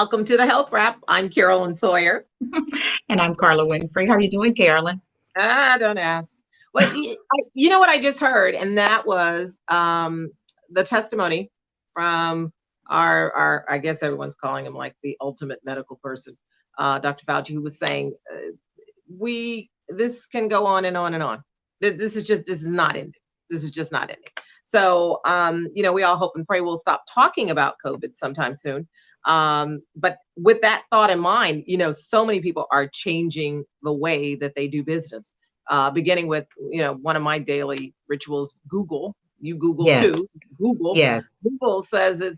Welcome to the Health Wrap. I'm Carolyn Sawyer. And I'm Karla Winfrey. How are you doing, Carolyn? Don't ask. Well, you know what I just heard, and that was the testimony from our, I guess everyone's calling him like the ultimate medical person, Dr. Fauci, who was saying, this can go on and on and on. This is not ending. This is just not ending. So, we all hope and pray we'll stop talking about COVID sometime soon. But with that thought in mind, so many people are changing the way that they do business. Beginning with, one of my daily rituals, Google. You Google Yes, too. Google. yes. Google says they're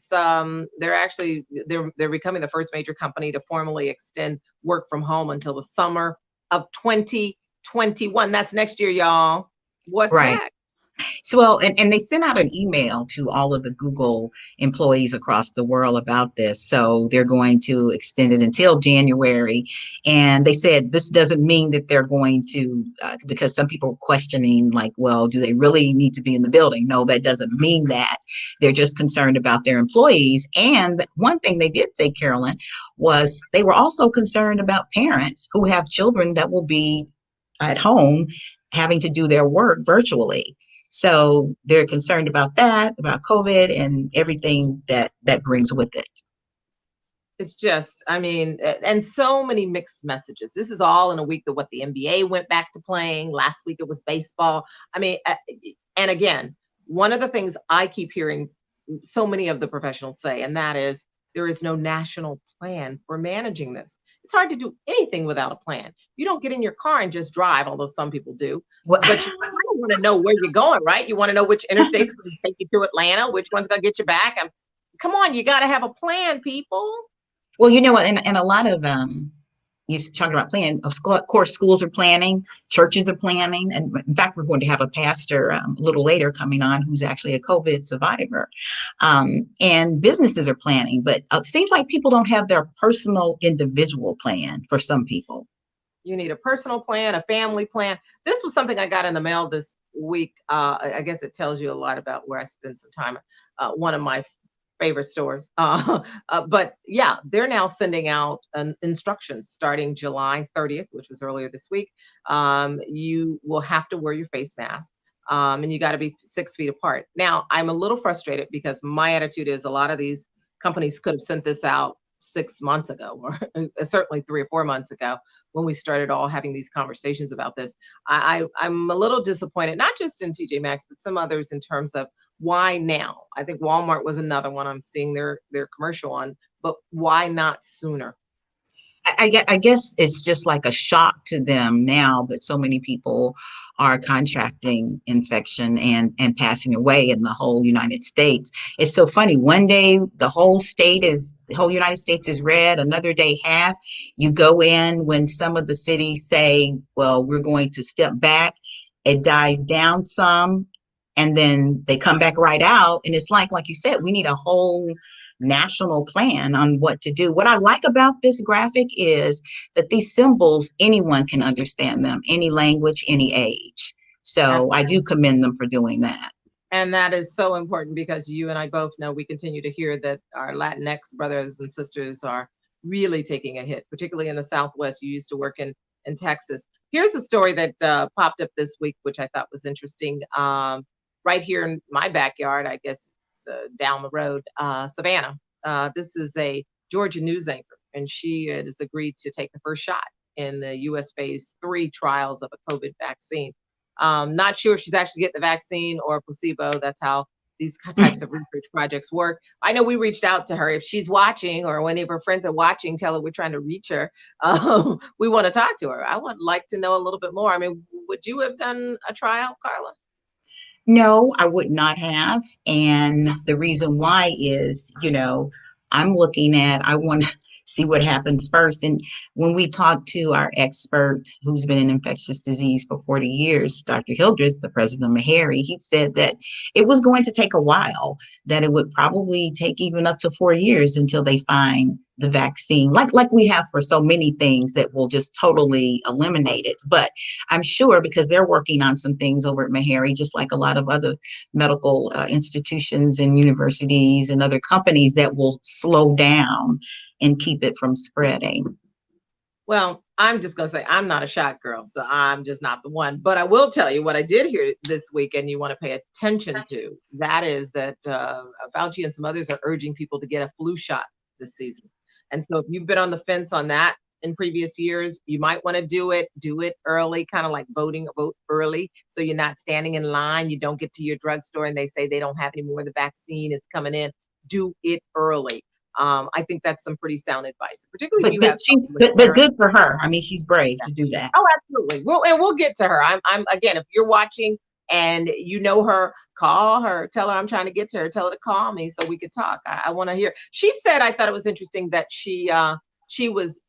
becoming the first major company to formally extend work from home until the summer of 2021. That's next year, y'all. What's Right. that? So, well, and they sent out an email to all of the Google employees across the world about this. So they're going to extend it until January. And they said this doesn't mean that they're going to, because some people are questioning, like, well, do they really need to be in the building? No, that doesn't mean that. They're just concerned about their employees. And one thing they did say, Carolyn, was they were also concerned about parents who have children that will be at home having to do their work virtually. So they're concerned about that, about COVID and everything that brings with it. It's just, I mean, and so many mixed messages. This is all in a week that what the NBA went back to playing. Last week it was baseball. I mean, and again, one of the things I keep hearing so many of the professionals say, and that is there is no national plan for managing this. It's hard to do anything without a plan. You don't get in your car and just drive, although some people do, Well, but you kind of want to know where you're going, right? You want to know which interstate's going to take you to Atlanta, which one's going to get you back. Come on, you got to have a plan, people. well, you know what, and a lot of you talking about planning. Of course, schools are planning, churches are planning, and in fact, we're going to have a pastor a little later coming on who's actually a COVID survivor, and businesses are planning. But it seems like people don't have their personal, individual plan for some people. You need a personal plan, a family plan. This was something I got in the mail this week. I guess it tells you a lot about where I spend some time. One of my favorite stores. But yeah, they're now sending out instructions starting July 30th, which was earlier this week. You will have to wear your face mask. And you got to be 6 feet apart. Now, I'm a little frustrated because my attitude is a lot of these companies could have sent this out 6 months ago, or certainly 3 or 4 months ago when we started all having these conversations about this. I'm a little disappointed, not just in TJ Maxx, but some others in terms of why now. I think Walmart was another one I'm seeing their commercial on, but why not sooner? I guess it's just like a shock to them now that so many people are contracting infection and passing away in the whole United States. It's so funny. One day the whole United States is red, another day half. You go in when some of the cities say, well, we're going to step back, it dies down some, and then they come back right out. And it's like you said, we need a whole national plan on what to do. What I like about this graphic is that these symbols, anyone can understand them, any language, any age. So I do commend them for doing that. And that is so important because you and I both know we continue to hear that our Latinx brothers and sisters are really taking a hit, particularly in the Southwest. You used to work in Texas. Here's a story that popped up this week, which I thought was interesting. Right here in my backyard, I guess it's down the road, Savannah. This is a Georgia news anchor, and she has agreed to take the first shot in the U.S. phase 3 trials of a COVID vaccine. Not sure if she's actually getting the vaccine or a placebo. That's how these types of research projects work. I know we reached out to her. If she's watching or any of her friends are watching, tell her we're trying to reach her. We want to talk to her. I would like to know a little bit more. I mean, would you have done a trial, Karla? No, I would not have. And the reason why is, I'm looking at, I want to see what happens first. And when we talked to our expert who's been in infectious disease for 40 years, Dr. Hildreth, the president of Meharry, he said that it was going to take a while, that it would probably take even up to 4 years until they find the vaccine, like we have for so many things that will just totally eliminate it. But I'm sure because they're working on some things over at Meharry, just like a lot of other medical institutions and universities and other companies, that will slow down and keep it from spreading. Well, I'm just going to say I'm not a shot girl, so I'm just not the one. But I will tell you what I did hear this week, and you want to pay attention to. That is that Fauci and some others are urging people to get a flu shot this season. And so if you've been on the fence on that in previous years, you might want to do it early, kind of like vote early. So you're not standing in line. You don't get to your drugstore and they say they don't have any more of the vaccine. It's coming in. Do it early. I think that's some pretty sound advice, particularly if you have. But good for her. I mean, she's brave to do that. Oh, absolutely. We'll get to her. I'm again, if you're watching and you know her, call her, tell her I'm trying to get to her, tell her to call me so we could talk. I want to hear. She said, I thought it was interesting that she was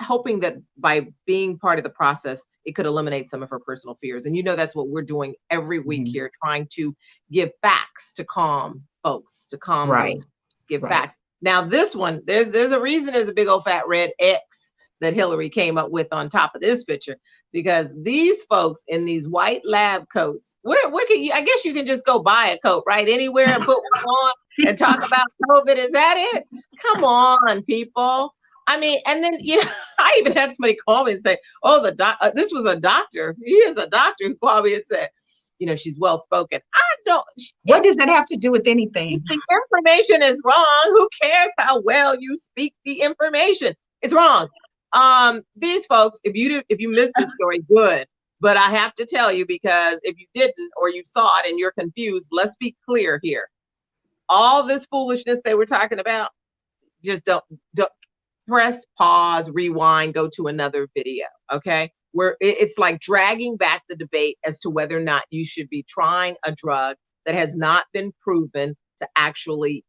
hoping that by being part of the process, it could eliminate some of her personal fears. And that's what we're doing every week here, trying to give facts to calm folks, to calm those, give facts. Now, this one, there's a reason there's a big old fat red X that Hillary came up with on top of this picture, because these folks in these white lab coats, where can you, I guess you can just go buy a coat right anywhere and put one on and talk about COVID. Is that it? Come on, people. I mean, and then, I even had somebody call me and say, oh, this was a doctor. He is a doctor who called me and said, she's well spoken. What does that have to do with anything? The information is wrong. Who cares how well you speak the information? It's wrong. These folks, if you missed the story, good. But I have to tell you, because if you didn't, or you saw it and you're confused, let's be clear here. All this foolishness they were talking about, just don't press pause, rewind, go to another video. Okay. Where it's like dragging back the debate as to whether or not you should be trying a drug that has not been proven to actually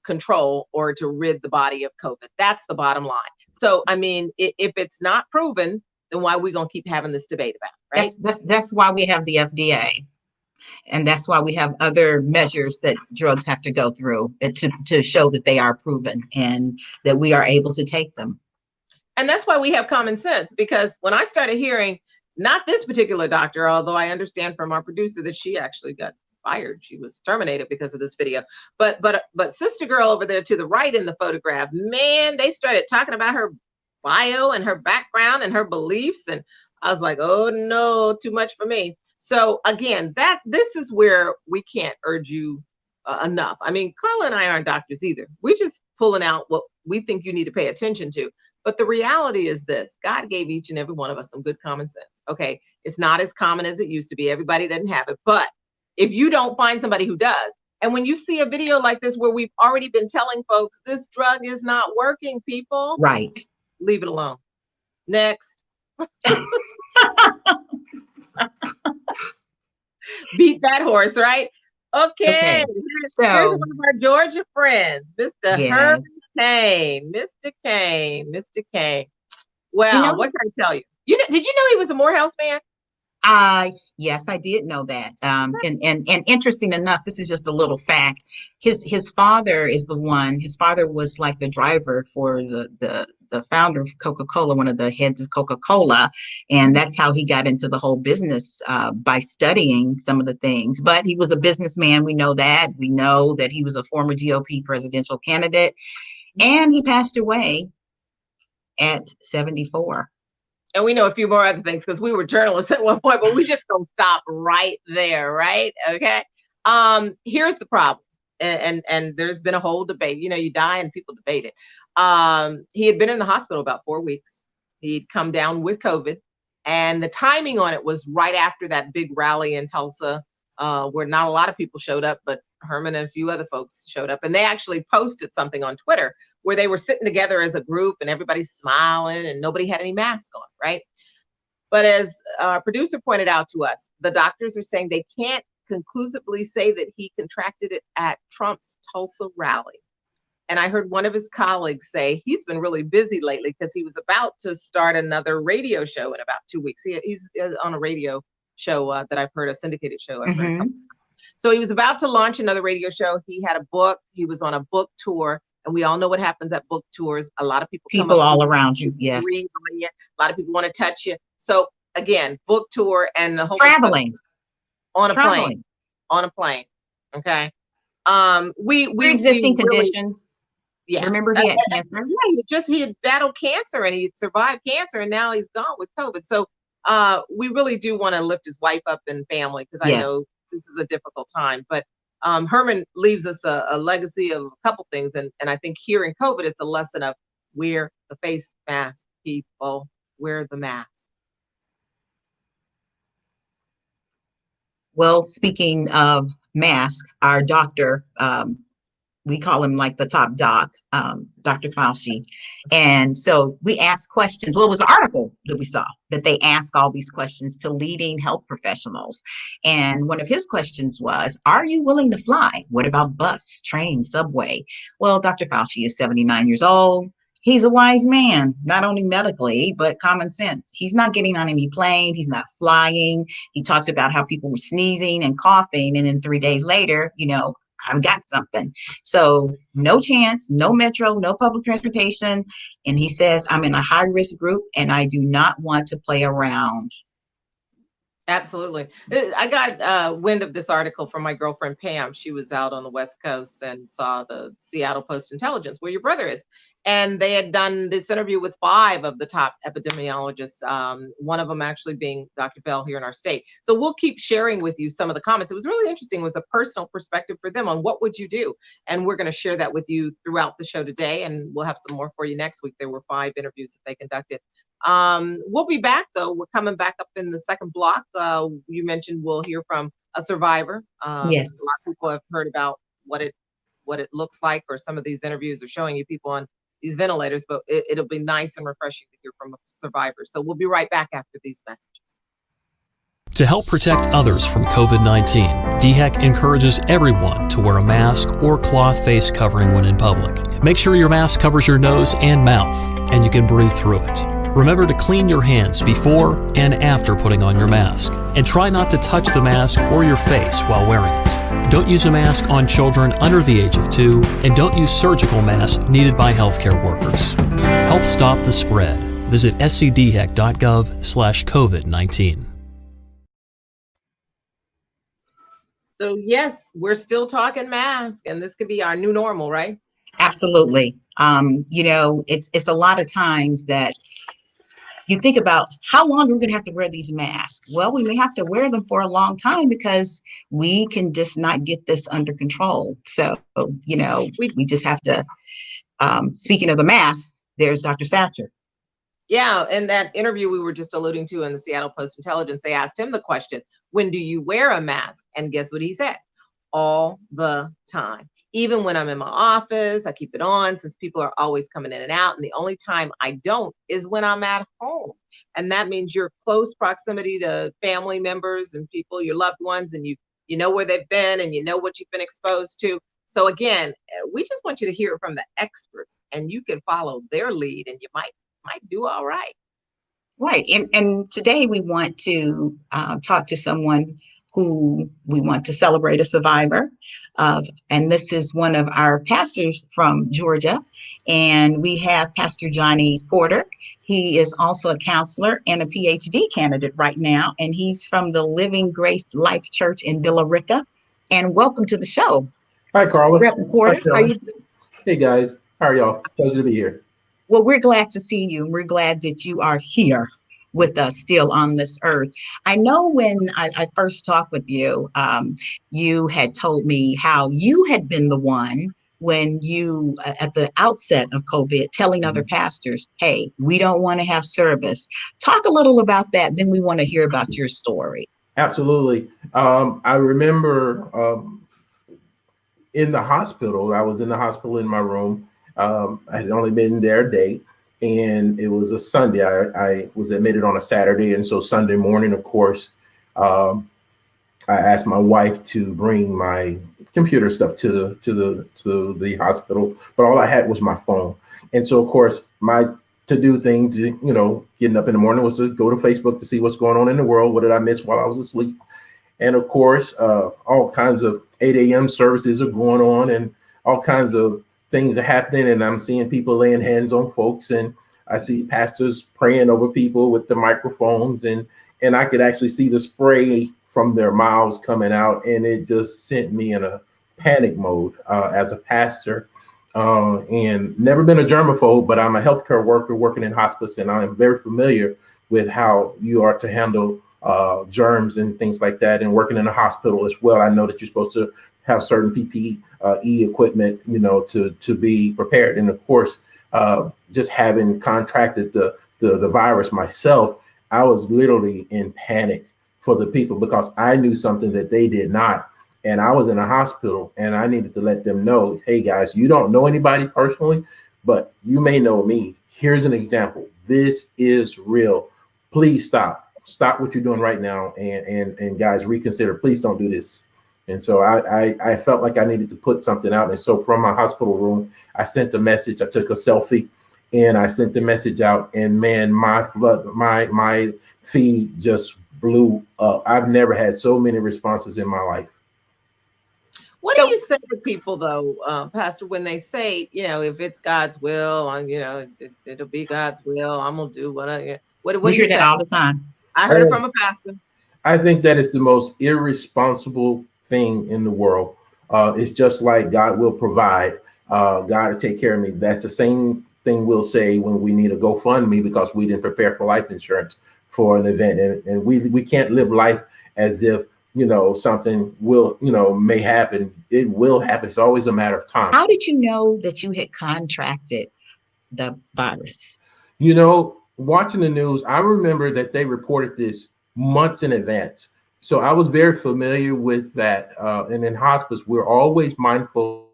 control or to rid the body of COVID. That's the bottom line. So, I mean, if it's not proven, then why are we going to keep having this debate about it, right? That's why we have the FDA. And that's why we have other measures that drugs have to go through to show that they are proven and that we are able to take them. And that's why we have common sense, because when I started hearing, not this particular doctor, although I understand from our producer that she actually got fired, she was terminated because of this video. But sister girl over there to the right in the photograph, man, they started talking about her bio and her background and her beliefs. And I was like, oh no, too much for me. So again, this is where we can't urge you enough. I mean, Carla and I aren't doctors either. We're just pulling out what we think you need to pay attention to. But the reality is this: God gave each and every one of us some good common sense. Okay. It's not as common as it used to be. Everybody doesn't have it. But if you don't find somebody who does, and when you see a video like this where we've already been telling folks this drug is not working, people, right, leave it alone. Next. Beat that horse, right? Okay. So here's one of our Georgia friends, Mr. Herb Kane. Mr. Kane. Well, what can I tell you? Did you know he was a Morehouse man? Yes, I did know that. And interesting enough, this is just a little fact. His father is the one. His father was like the driver for the founder of Coca-Cola, one of the heads of Coca-Cola, and that's how he got into the whole business by studying some of the things. But he was a businessman. We know that. We know that he was a former GOP presidential candidate, and he passed away at 74. And we know a few more other things because we were journalists at one point, but we just don't stop right there, right? Okay. Here's the problem. And there's been a whole debate. You die and people debate it. He had been in the hospital about 4 weeks. He'd come down with COVID. And the timing on it was right after that big rally in Tulsa, where not a lot of people showed up, but Herman and a few other folks showed up. And they actually posted something on Twitter where they were sitting together as a group and everybody's smiling and nobody had any mask on, right? But as our producer pointed out to us, the doctors are saying they can't conclusively say that he contracted it at Trump's Tulsa rally. And I heard one of his colleagues say he's been really busy lately because he was about to start another radio show in about 2 weeks. He's on a radio show that I've heard, a syndicated show. I've heard. So he was about to launch another radio show. He had a book. He was on a book tour. And we all know what happens at book tours. A lot of people come People up to all you, around you. Yes. read on you. A lot of people want to touch you. So again, book tour and the whole Traveling. on a plane, Traveling. on a plane. Okay. We Pre-existing really, conditions. yeah. Remember, he had cancer. Yeah, he had battled cancer and he survived cancer and now he's gone with COVID. So we really do want to lift his wife up and family because I Yes. know this is a difficult time. But Herman leaves us a legacy of a couple things, and I think here in COVID, it's a lesson of wear the face mask, people, wear the mask. Well, speaking of mask, our doctor, we call him like the top doc, Dr. Fauci. And so we asked questions. Well, it was an article that we saw that they ask all these questions to leading health professionals. And one of his questions was, are you willing to fly? What about bus, train, subway? Well, Dr. Fauci is 79 years old. He's a wise man, not only medically, but common sense. He's not getting on any plane. He's not flying. He talks about how people were sneezing and coughing. And then 3 days later, I've got something. So no chance, no metro, no public transportation. And he says, I'm in a high risk group and I do not want to play around. Absolutely. I got wind of this article from my girlfriend Pam. She was out on the West Coast and saw the Seattle Post-Intelligence where your brother is. And they had done this interview with 5 of the top epidemiologists, one of them actually being Dr. Bell here in our state. So we'll keep sharing with you some of the comments. It was really interesting. It was a personal perspective for them on what would you do? And we're going to share that with you throughout the show today. And we'll have some more for you next week. There were 5 interviews that they conducted. We'll be back though. We're coming back up in the second block. You mentioned we'll hear from a survivor. Yes. A lot of people have heard about what it looks like, or some of these interviews are showing you people on these ventilators, but it'll be nice and refreshing to hear from a survivor. So we'll be right back after these messages. To help protect others from COVID-19, DHEC encourages everyone to wear a mask or cloth face covering when in public. Make sure your mask covers your nose and mouth, and you can breathe through it. Remember to clean your hands before and after putting on your mask, and try not to touch the mask or your face while wearing it. Don't use a mask on children under the age of 2, and don't use surgical masks needed by healthcare workers. Help stop the spread. Visit scdhec.gov/COVID-19. So yes, we're still talking mask, and this could be our new normal, right? Absolutely. It's a lot of times that you think about how long we're going to have to wear these masks. Well, we may have to wear them for a long time because we can just not get this under control. So, we just have to, speaking of the mask, there's Dr. Satcher. Yeah, and that interview we were just alluding to in the Seattle Post-Intelligence, they asked him the question, when do you wear a mask? And guess what he said? All the time. Even when I'm in my office, I keep it on since people are always coming in and out. And the only time I don't is when I'm at home. And that means you're close proximity to family members and people, your loved ones, and you know where they've been and you know what you've been exposed to. So again, we just want you to hear it from the experts, and you can follow their lead and you might do all right. Right. And today we want to talk to someone who we want to celebrate, a survivor of, and this is one of our pastors from Georgia. And we have Pastor Johnnie Porter. He is also a counselor and a PhD candidate right now. And he's from the Living Grace Life Church in Villa Rica. And welcome to the show. Hi, Carla. Reverend Porter, Hi, how are you doing? Hey, guys. How are y'all? Pleasure to be here. Well, we're glad to see you. We're glad that you are here with us still on this earth. I know when I first talked with you, you had told me how you had been the one when you, at the outset of COVID, telling other pastors, hey, we don't want to have service. Talk a little about that. Then we want to hear about your story. Absolutely. I remember in the hospital, I was in the hospital in my room. I had only been there a day. And it was a Sunday. I was admitted on a Saturday, and so Sunday morning, of course, I asked my wife to bring my computer stuff to the hospital, but all I had was my phone. And so, of course, my to-do thing to getting up in the morning was to go to Facebook to see what's going on in the world. What did I miss while I was asleep? And of course, all kinds of 8 a.m. services are going on, and all kinds of things are happening, and I'm seeing people laying hands on folks, and I see pastors praying over people with the microphones, and I could actually see the spray from their mouths coming out, and it just sent me in a panic mode as a pastor. And never been a germaphobe, but I'm a healthcare worker working in hospice, and I am very familiar with how you are to handle germs and things like that. And working in a hospital as well, I know that you're supposed to have certain PPE equipment, to be prepared. And of course, just having contracted the virus myself, I was literally in panic for the people because I knew something that they did not. And I was in a hospital, and I needed to let them know, hey guys, you don't know anybody personally, but you may know me. Here's an example. This is real. Please stop what you're doing right now. And guys, reconsider. Please don't do this. And so I felt like I needed to put something out. And so from my hospital room, I sent a message. I took a selfie and I sent the message out, and man, my feed just blew up. I've never had so many responses in my life. What do you say to people though, Pastor, when they say, if it's God's will, it'll be God's will, I'm gonna do what do We you hear that say? all the time. I heard it from a pastor. I think that is the most irresponsible thing in the world. It's just like God will provide, God will take care of me. That's the same thing we'll say when we need a GoFundMe because we didn't prepare for life insurance for an event. And we can't live life as if something will, may happen. It will happen. It's always a matter of time. How did you know that you had contracted the virus? Watching the news, I remember that they reported this months in advance. So I was very familiar with that. And in hospice, we're always mindful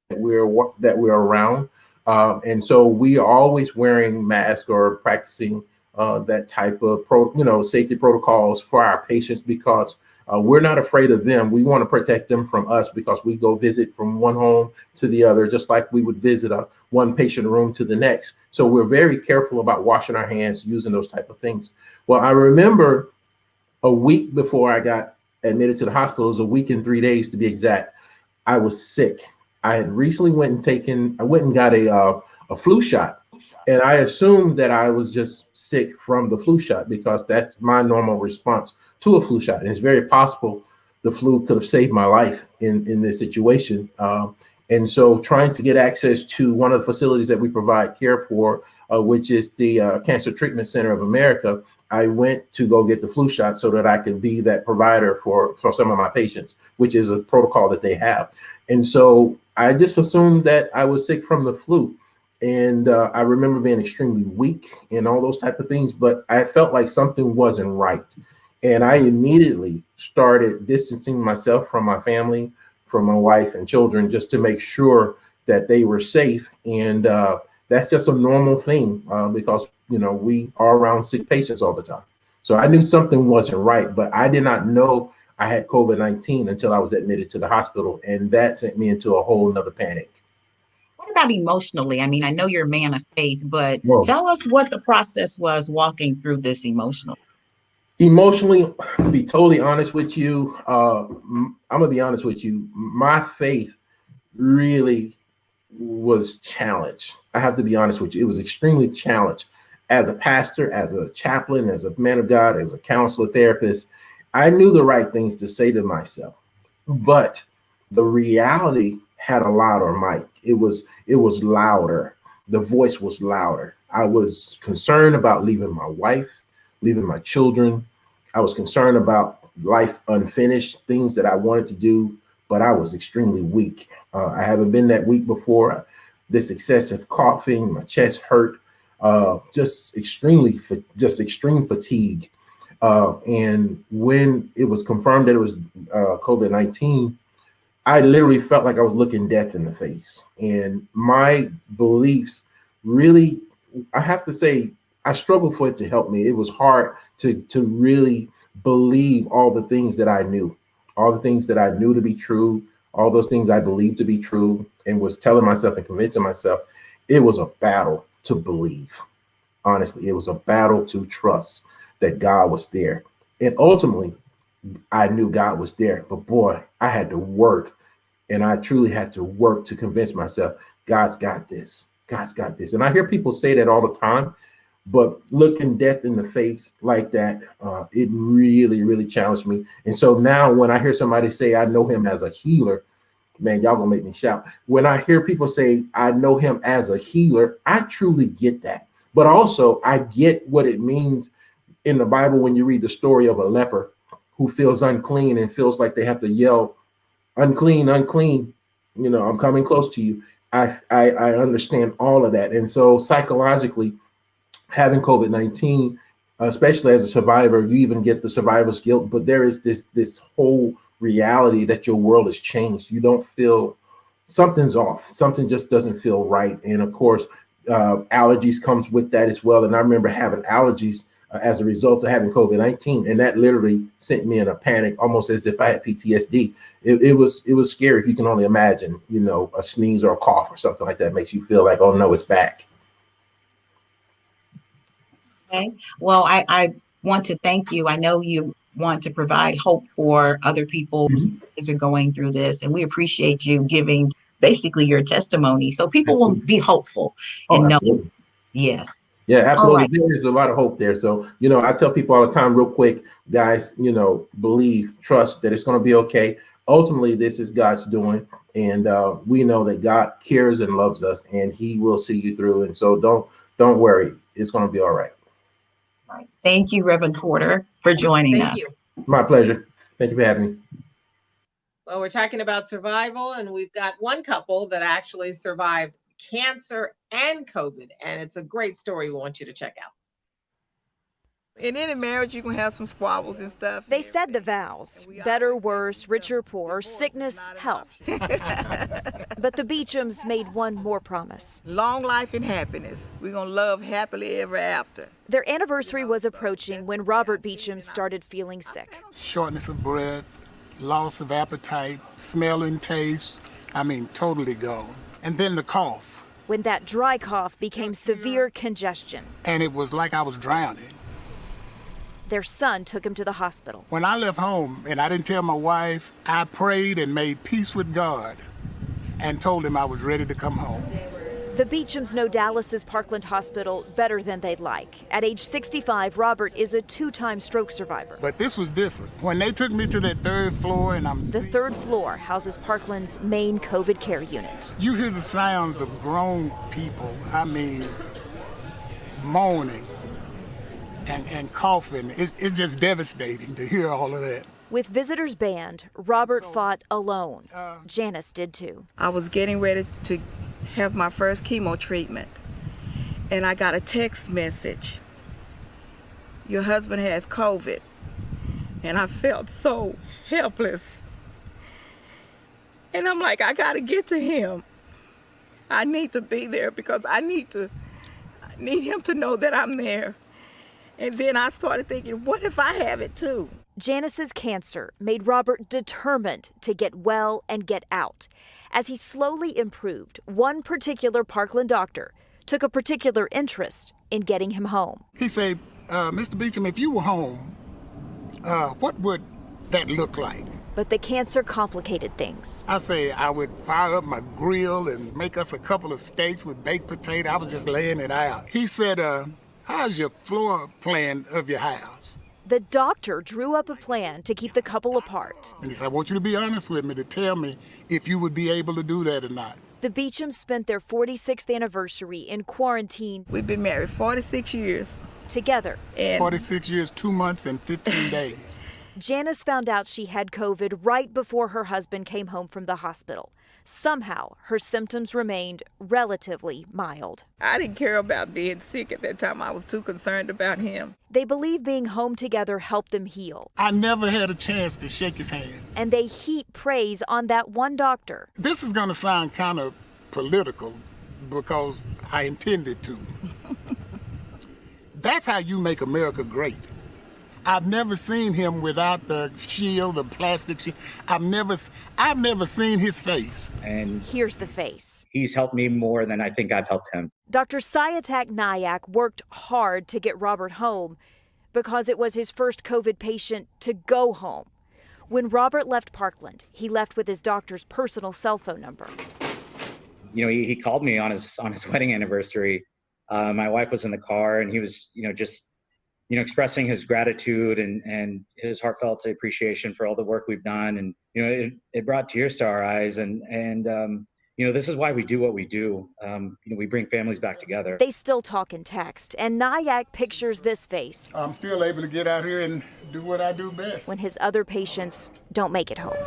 that we're around. And so we are always wearing masks or practicing that type of safety protocols for our patients because we're not afraid of them. We want to protect them from us because we go visit from one home to the other, just like we would visit a one patient room to the next. So we're very careful about washing our hands, using those type of things. Well, I remember a week before I got admitted to the hospital, it was a week and 3 days to be exact, I was sick. I had recently went and got a flu shot. And I assumed that I was just sick from the flu shot because that's my normal response to a flu shot. And it's very possible the flu could have saved my life in this situation. And so trying to get access to one of the facilities that we provide care for, which is the Cancer Treatment Center of America, I went to go get the flu shot so that I could be that provider for some of my patients, which is a protocol that they have. And so I just assumed that I was sick from the flu. And I remember being extremely weak and all those type of things, but I felt like something wasn't right. And I immediately started distancing myself from my family, from my wife and children, just to make sure that they were safe. And that's just a normal thing because, we are around sick patients all the time. So I knew something wasn't right, but I did not know I had COVID-19 until I was admitted to the hospital. And that sent me into a whole nother panic. What about emotionally? I mean, I know you're a man of faith, but Whoa. Tell us what the process was walking through this emotionally. Emotionally, to be totally honest with you, I'm gonna be honest with you. My faith really was challenged. I have to be honest with you. It was extremely challenged. As a pastor, as a chaplain, as a man of God, as a counselor, therapist, I knew the right things to say to myself, but the reality had a louder mic. It was louder. The voice was louder. I was concerned about leaving my wife, leaving my children. I was concerned about life unfinished, things that I wanted to do, but I was extremely weak. I haven't been that weak before. This excessive coughing, my chest hurt, just extreme fatigue. And when it was confirmed that it was COVID-19, I literally felt like I was looking death in the face. And my beliefs really, I have to say, I struggled for it to help me. It was hard to really believe all the things that I knew, to be true, all those things I believed to be true, and was telling myself and convincing myself. It was a battle to believe. Honestly, it was a battle to trust that God was there. And ultimately, I knew God was there, but boy, I had to work, and I truly had to work to convince myself God's got this. God's got this. And I hear people say that all the time, but looking death in the face like that, it really, really challenged me. And so now when I hear somebody say, I know him as a healer, man, y'all gonna make me shout. When I hear people say, I know him as a healer, I truly get that. But also I get what it means in the Bible when you read the story of a leper who feels unclean and feels like they have to yell, unclean, unclean, I'm coming close to you. I understand all of that. And so psychologically, having COVID-19, especially as a survivor, you even get the survivor's guilt, but there is this whole reality that your world has changed. You don't feel, something's off. Something just doesn't feel right. And of course, allergies comes with that as well. And I remember having allergies as a result of having COVID-19, and that literally sent me in a panic, almost as if I had PTSD. It was scary. If you can only imagine, a sneeze or a cough or something like that makes you feel like, oh no, it's back. Okay. Well, I want to thank you. I know you want to provide hope for other people who are going through this, and we appreciate you giving basically your testimony so people will be hopeful and know. Absolutely. Yes. Yeah, absolutely. Right. There is a lot of hope there. So, I tell people all the time, real quick, guys, believe, trust that it's going to be okay. Ultimately, this is God's doing. And we know that God cares and loves us, and he will see you through. And so don't worry. It's going to be all right. Right. Thank you, Reverend Porter, for joining us. Thank you. My pleasure. Thank you for having me. Well, we're talking about survival, and we've got one couple that actually survived cancer and COVID, and it's a great story we want you to check out. In any marriage, you can have some squabbles and stuff. They said the vows: better, worse, richer, poor, sickness, health. But the Beechams made one more promise. Long life and happiness. We're going to love happily ever after. Their anniversary was approaching when Robert Beecham started feeling sick. Shortness of breath, loss of appetite, smell and taste, totally gone. And then the cough. When that dry cough became severe congestion. And it was like I was drowning. Their son took him to the hospital. When I left home and I didn't tell my wife, I prayed and made peace with God and told him I was ready to come home. The Beechams know Dallas's Parkland Hospital better than they'd like. At age 65, Robert is a 2-time stroke survivor. But this was different. When they took me to that third floor and The third floor houses Parkland's main COVID care unit. You hear the sounds of grown people, moaning and coughing. It's just devastating to hear all of that. With visitors banned, Robert fought alone. Janice did too. I was getting ready to have my first chemo treatment, and I got a text message. Your husband has COVID. And I felt so helpless. And I'm like, I gotta get to him. I need to be there because I need him to know that I'm there. And then I started thinking, what if I have it too? Janice's cancer made Robert determined to get well and get out. As he slowly improved, one particular Parkland doctor took a particular interest in getting him home. He said, Mr. Beecham, if you were home, what would that look like? But the cancer complicated things. I say I would fire up my grill and make us a couple of steaks with baked potato. I was just laying it out. He said, how's your floor plan of your house? The doctor drew up a plan to keep the couple apart. And he said, I want you to be honest with me to tell me if you would be able to do that or not. The Beechams spent their 46th anniversary in quarantine. We've been married 46 years. Together. And 46 years, 2 months, and 15 days. Janice found out she had COVID right before her husband came home from the hospital. Somehow, her symptoms remained relatively mild. I didn't care about being sick at that time. I was too concerned about him. They believe being home together helped them heal. I never had a chance to shake his hand. And they heap praise on that one doctor. This is going to sound kind of political because I intended to. That's how you make America great. I've never seen him without the shield, the plastic shield. I've never seen his face. And here's the face. He's helped me more than I think I've helped him. Dr. Sayatak Nayak worked hard to get Robert home because it was his first COVID patient to go home. When Robert left Parkland, he left with his doctor's personal cell phone number. he called me on his wedding anniversary. My wife was in the car, and he was, just, expressing his gratitude and his heartfelt appreciation for all the work we've done. And, it brought tears to our eyes. And this is why we do what we do. We bring families back together. They still talk and text, and Nyack pictures this face. I'm still able to get out here and do what I do best. When his other patients don't make it home.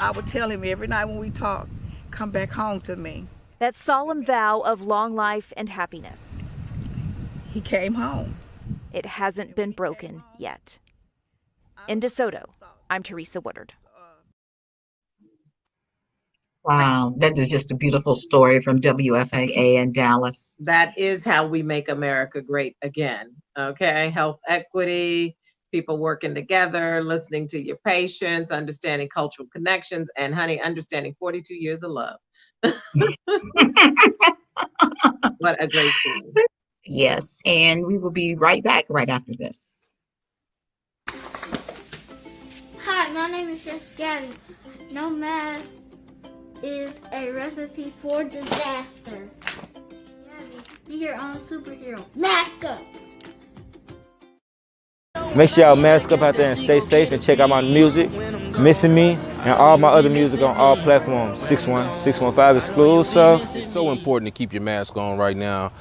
I would tell him every night when we talk, come back home to me. That solemn vow of long life and happiness. He came home. It hasn't been broken yet. In DeSoto, I'm Teresa Woodard. Wow, that is just a beautiful story from WFAA in Dallas. That is how we make America great again. Okay, health equity, people working together, listening to your patients, understanding cultural connections, and honey, understanding 42 years of love. What a great thing. Yes, and we will be right back right after this. Hi, my name is Chef Gabby. No mask is a recipe for disaster. Gabby, be your own superhero. Mask up! Make sure y'all mask up out there and stay safe, and check out my music, Missing Me, and all my other music on all platforms, 615 exclusive. It's so important to keep your mask on right now.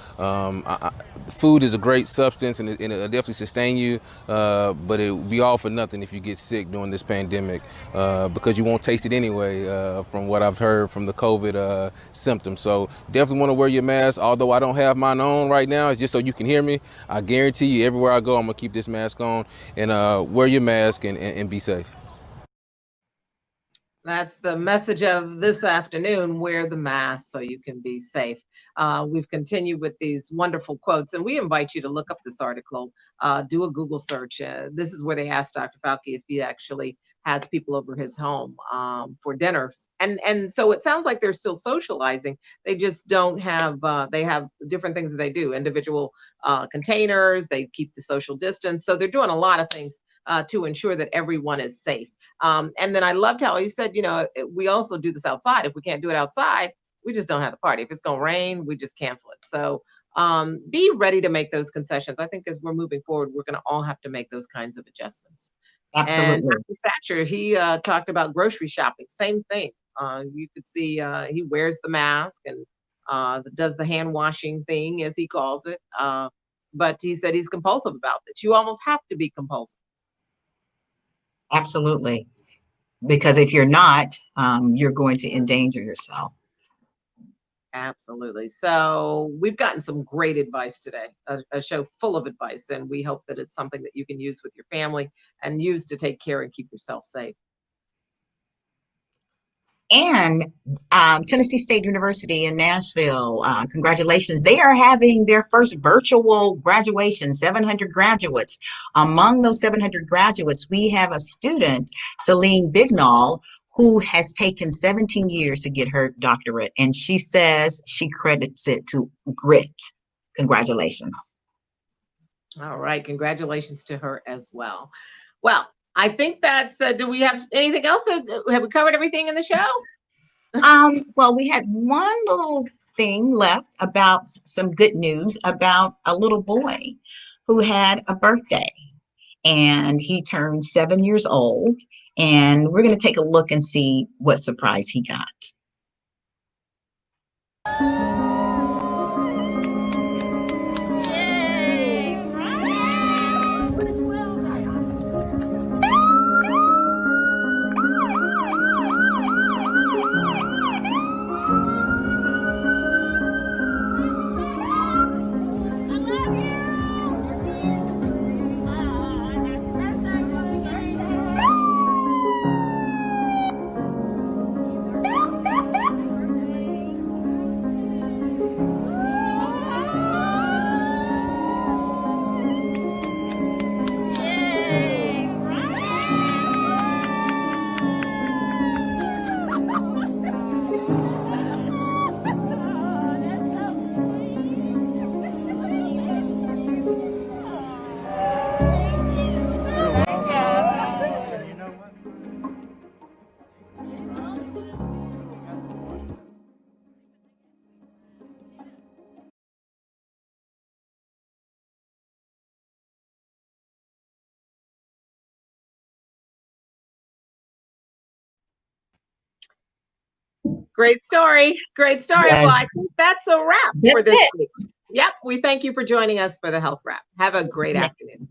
Food is a great substance, and it'll definitely sustain you, but it'll be all for nothing if you get sick during this pandemic, because you won't taste it anyway, from what I've heard from the COVID symptoms. So definitely want to wear your mask. Although I don't have mine on right now, it's just so you can hear me. I guarantee you, everywhere I go, I'm going to keep this mask on, and wear your mask and be safe. That's the message of this afternoon. Wear the mask so you can be safe. We've continued with these wonderful quotes, and we invite you to look up this article, do a Google search. This is where they asked Dr. Fauci if he actually has people over his home for dinners. And so it sounds like they're still socializing. They just don't have, they have different things that they do, individual containers, they keep the social distance. So they're doing a lot of things to ensure that everyone is safe. And then I loved how he said, we also do this outside. If we can't do it outside, we just don't have the party. If it's going to rain, we just cancel it. So be ready to make those concessions. I think as we're moving forward, we're going to all have to make those kinds of adjustments. Absolutely. And Dr. Thatcher, he talked about grocery shopping. Same thing. You could see he wears the mask and does the hand washing thing, as he calls it. But he said he's compulsive about it. You almost have to be compulsive. Absolutely. Because if you're not, you're going to endanger yourself. Absolutely. So we've gotten some great advice today, a show full of advice, and we hope that it's something that you can use with your family and use to take care and keep yourself safe. And Tennessee State University in Nashville, congratulations. They are having their first virtual graduation, 700 graduates. Among those 700 graduates, we have a student, Celine Bignall, who has taken 17 years to get her doctorate. And she says she credits it to grit. Congratulations. All right. Congratulations to her as well. Well, I think that's, do we have anything else? Have we covered everything in the show? Well, we had one little thing left about some good news about a little boy who had a birthday, and he turned 7 years old, and we're going to take a look and see what surprise he got. Great story. Great story. Yes. Well, I think that's a wrap That's for this it. week. Yep. We thank you for joining us for the Health Wrap. Have a great afternoon.